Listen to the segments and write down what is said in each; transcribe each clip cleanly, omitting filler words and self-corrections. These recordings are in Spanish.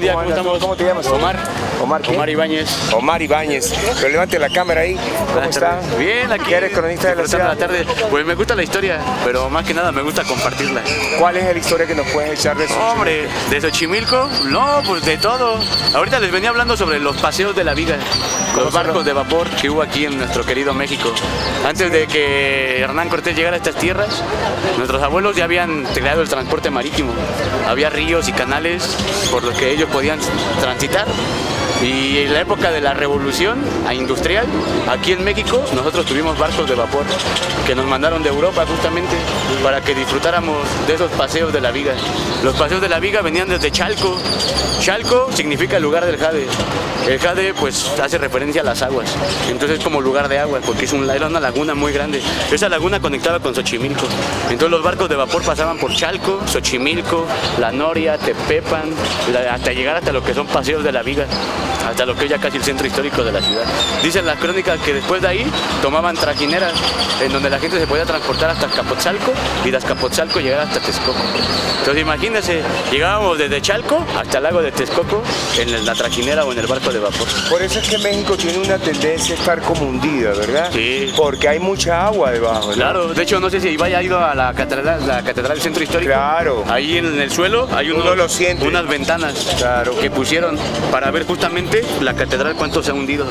Buen día, ¿cómo estamos? ¿Cómo te llamas? Omar. ¿Omar qué? Omar Ibáñez. Omar Ibáñez. Pero levante la cámara ahí. ¿Cómo está? Bien, aquí. ¿Qué eres, cronista de la ciudad? tarde. Pues me gusta la historia, pero más que nada me gusta compartirla. ¿Cuál es la historia que nos puedes echar de Xochimilco? Hombre, ¿de Xochimilco? No, pues de todo. Ahorita les venía hablando sobre los paseos de la viga, los barcos de vapor que hubo aquí en nuestro querido México. Antes de que Hernán Cortés llegara a estas tierras, nuestros abuelos ya habían creado el transporte marítimo. Había ríos y canales por los que ellos podían transitar. Y en la época de la revolución industrial, aquí en México, nosotros tuvimos barcos de vapor que nos mandaron de Europa justamente para que disfrutáramos de esos paseos de la viga. Los paseos de la viga venían desde Chalco. Chalco significa el lugar del jade. El jade pues hace referencia a las aguas, entonces como lugar de agua, porque era una laguna muy grande. Esa laguna conectaba con Xochimilco. Entonces los barcos de vapor pasaban por Chalco, Xochimilco, La Noria, Tepepan, hasta llegar hasta lo que son paseos de la viga, hasta lo que es ya casi el centro histórico de la ciudad. Dicen las crónicas que después de ahí tomaban trajineras en donde la gente se podía transportar hasta Azcapotzalco y de Azcapotzalco llegar hasta Texcoco. Entonces imagínense, llegábamos desde Chalco hasta el lago de Texcoco en la trajinera o en el barco de vapor. Por eso es que México tiene una tendencia a estar como hundida, ¿verdad? Sí. Porque hay mucha agua debajo, ¿no? Claro, de hecho no sé si Ibai ha ido a la catedral del centro histórico. Claro. Ahí en el suelo hay Uno lo siente. unas ventanas, Claro. que pusieron para ver justamente la catedral cuánto se ha hundido.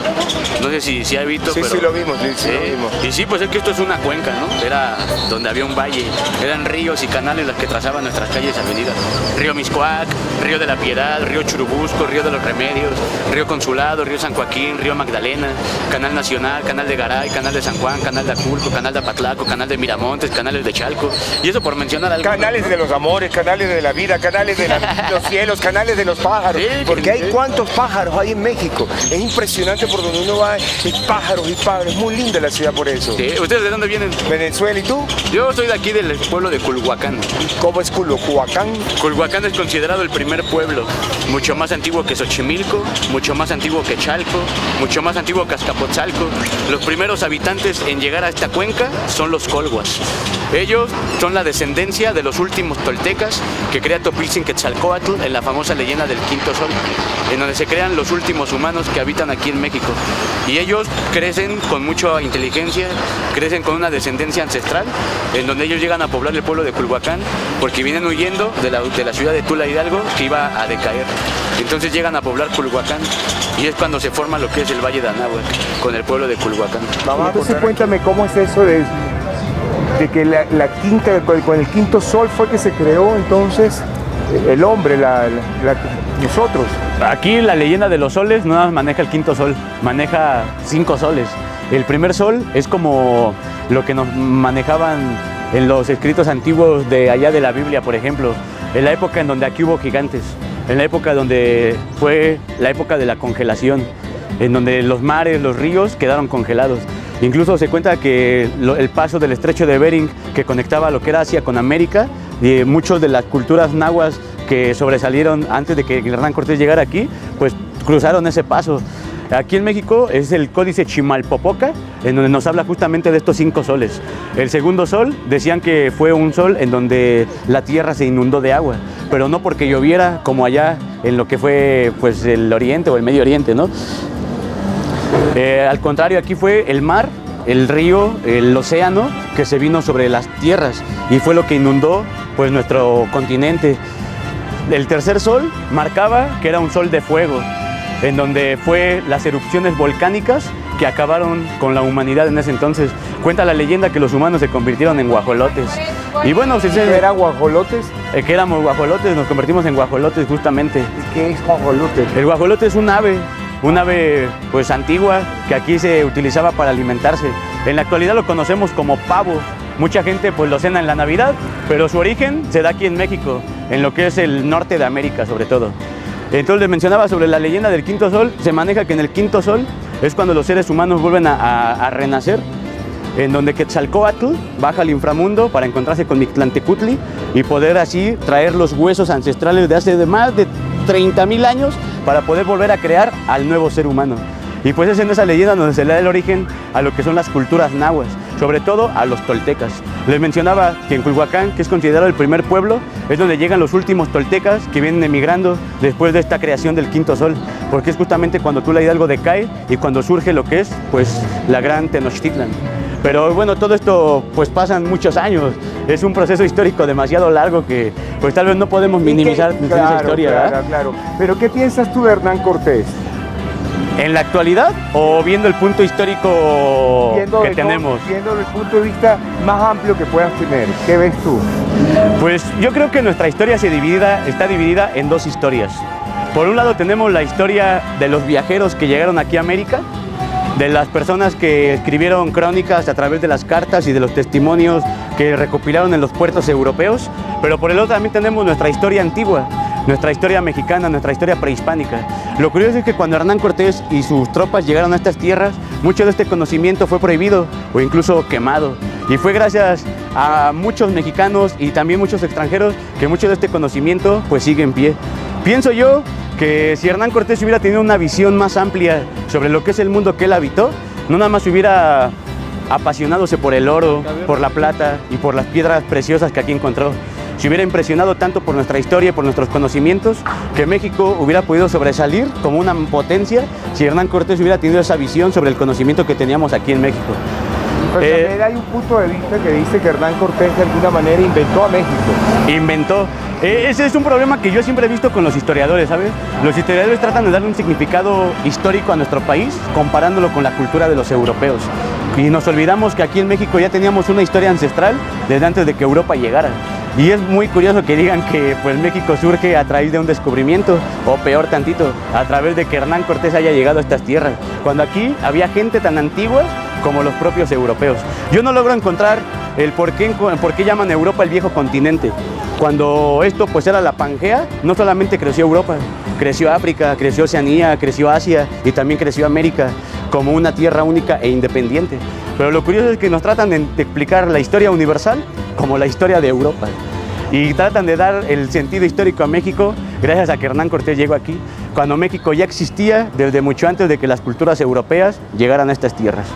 No sé si ha visto, Sí, pero... sí lo vimos, sí lo vimos. Y sí, pues es que esto es una cuenca, ¿no? Era donde había un valle, eran ríos y canales los que trazaban nuestras calles y avenidas. Río Mixcoac, Río de la Piedad, Río Churubusco, Río de los Remedios, Río Consulado, Río San Joaquín, Río Magdalena, Canal Nacional, Canal de Garay, Canal de San Juan, Canal de Aculco, Canal de Apatlaco, Canal de Miramontes, canales de Chalco. Y eso por mencionar algo. Canales de los amores, canales de la vida, canales de los cielos, canales de los pájaros. Sí, Porque hay sí. cuántos pájaros hay en México. Es impresionante por donde uno va, hay pájaros y pájaros. Es muy linda la ciudad por eso. Sí, ¿ustedes de dónde vienen? Venezuela, ¿y tú? Yo soy de aquí del pueblo de Culhuacán. ¿Cómo es Culhuacán? Culhuacán es considerado el primer pueblo, mucho más antiguo que Xochimilco, mucho más antiguo que Chalco, mucho más antiguo que Azcapotzalco. Los primeros habitantes en llegar a esta cuenca son los colhuas. Ellos son la descendencia de los últimos toltecas que crea Topiltzin-Quetzalcóatl en la famosa leyenda del Quinto Sol, en donde se crean los últimos humanos que habitan aquí en México. Y ellos crecen con mucha inteligencia, crecen con una descendencia ancestral, en donde ellos llegan a poblar el pueblo de Culhuacán porque vienen huyendo de la ciudad de Tula Hidalgo que iba a decaer. Entonces llegan a poblar Culhuacán y es cuando se forma lo que es el Valle de Anáhuac con el pueblo de Culhuacán. Entonces cuéntame cómo es eso de que la quinta, con el quinto sol fue que se creó entonces el hombre, nosotros. Aquí la leyenda de los soles no nada más maneja el quinto sol, maneja 5 soles. El primer sol es como lo que nos manejaban en los escritos antiguos de allá de la Biblia, por ejemplo, en la época en donde aquí hubo gigantes, en la época donde fue la época de la congelación, en donde los mares, los ríos quedaron congelados. Incluso se cuenta que el paso del estrecho de Bering, que conectaba lo que era Asia con América, y muchos de las culturas nahuas que sobresalieron antes de que Hernán Cortés llegara aquí, pues cruzaron ese paso. Aquí en México es el códice Chimalpopoca, en donde nos habla justamente de estos 5 soles. El segundo sol decían que fue un sol en donde la tierra se inundó de agua, pero no porque lloviera como allá en lo que fue pues, el Oriente o el Medio Oriente, ¿no? Al contrario, aquí fue el mar, el río, el océano que se vino sobre las tierras y fue lo que inundó pues, nuestro continente. El tercer sol marcaba que era un sol de fuego, en donde fue las erupciones volcánicas que acabaron con la humanidad en ese entonces. Cuenta la leyenda que los humanos se convirtieron en guajolotes. Y bueno, ¿Era guajolotes? que éramos guajolotes, nos convertimos en guajolotes justamente. ¿Y qué es guajolote? El guajolote es un ave pues antigua que aquí se utilizaba para alimentarse. En la actualidad lo conocemos como pavo. Mucha gente pues lo cena en la Navidad, pero su origen se da aquí en México, en lo que es el norte de América sobre todo. Entonces les mencionaba sobre la leyenda del quinto sol. Se maneja que en el quinto sol es cuando los seres humanos vuelven a renacer, en donde Quetzalcóatl baja al inframundo para encontrarse con Mictlantecutli y poder así traer los huesos ancestrales de hace más de 30,000 años para poder volver a crear al nuevo ser humano. Y pues es en esa leyenda donde se le da el origen a lo que son las culturas nahuas. sobre todo a los toltecas. Les mencionaba que en Culhuacán, que es considerado el primer pueblo, es donde llegan los últimos toltecas que vienen emigrando después de esta creación del quinto sol, porque es justamente cuando Tula Hidalgo decae y cuando surge lo que es pues la gran Tenochtitlan. Pero bueno, todo esto pues pasan muchos años, es un proceso histórico demasiado largo que pues tal vez no podemos minimizar esa historia. Claro. Pero ¿qué piensas tú de Hernán Cortés? ¿En la actualidad o viendo el punto histórico que tenemos? Viendo el punto de vista más amplio que puedas tener, ¿qué ves tú? Pues yo creo que nuestra historia está dividida en dos historias. Por un lado tenemos la historia de los viajeros que llegaron aquí a América, de las personas que escribieron crónicas a través de las cartas y de los testimonios que recopilaron en los puertos europeos, pero por el otro también tenemos nuestra historia antigua, nuestra historia mexicana, nuestra historia prehispánica. Lo curioso es que cuando Hernán Cortés y sus tropas llegaron a estas tierras, mucho de este conocimiento fue prohibido o incluso quemado. Y fue gracias a muchos mexicanos y también muchos extranjeros que mucho de este conocimiento pues sigue en pie. Pienso yo que si Hernán Cortés hubiera tenido una visión más amplia sobre lo que es el mundo que él habitó, no nada más hubiera apasionadose por el oro, por la plata y por las piedras preciosas que aquí encontró. Se hubiera impresionado tanto por nuestra historia y por nuestros conocimientos que México hubiera podido sobresalir como una potencia si Hernán Cortés hubiera tenido esa visión sobre el conocimiento que teníamos aquí en México. Pero también hay un punto de vista que dice que Hernán Cortés de alguna manera inventó a México. Inventó. Ese es un problema que yo siempre he visto con los historiadores, ¿sabes? Los historiadores tratan de darle un significado histórico a nuestro país comparándolo con la cultura de los europeos. Y nos olvidamos que aquí en México ya teníamos una historia ancestral desde antes de que Europa llegara. Y es muy curioso que digan que pues, México surge a través de un descubrimiento, o peor tantito, a través de que Hernán Cortés haya llegado a estas tierras, cuando aquí había gente tan antigua como los propios europeos. Yo no logro encontrar el por qué llaman Europa el viejo continente. Cuando esto pues era la Pangea, no solamente creció Europa, creció África, creció Oceanía, creció Asia y también creció América como una tierra única e independiente. Pero lo curioso es que nos tratan de explicar la historia universal como la historia de Europa. Y tratan de dar el sentido histórico a México gracias a que Hernán Cortés llegó aquí, cuando México ya existía desde mucho antes de que las culturas europeas llegaran a estas tierras.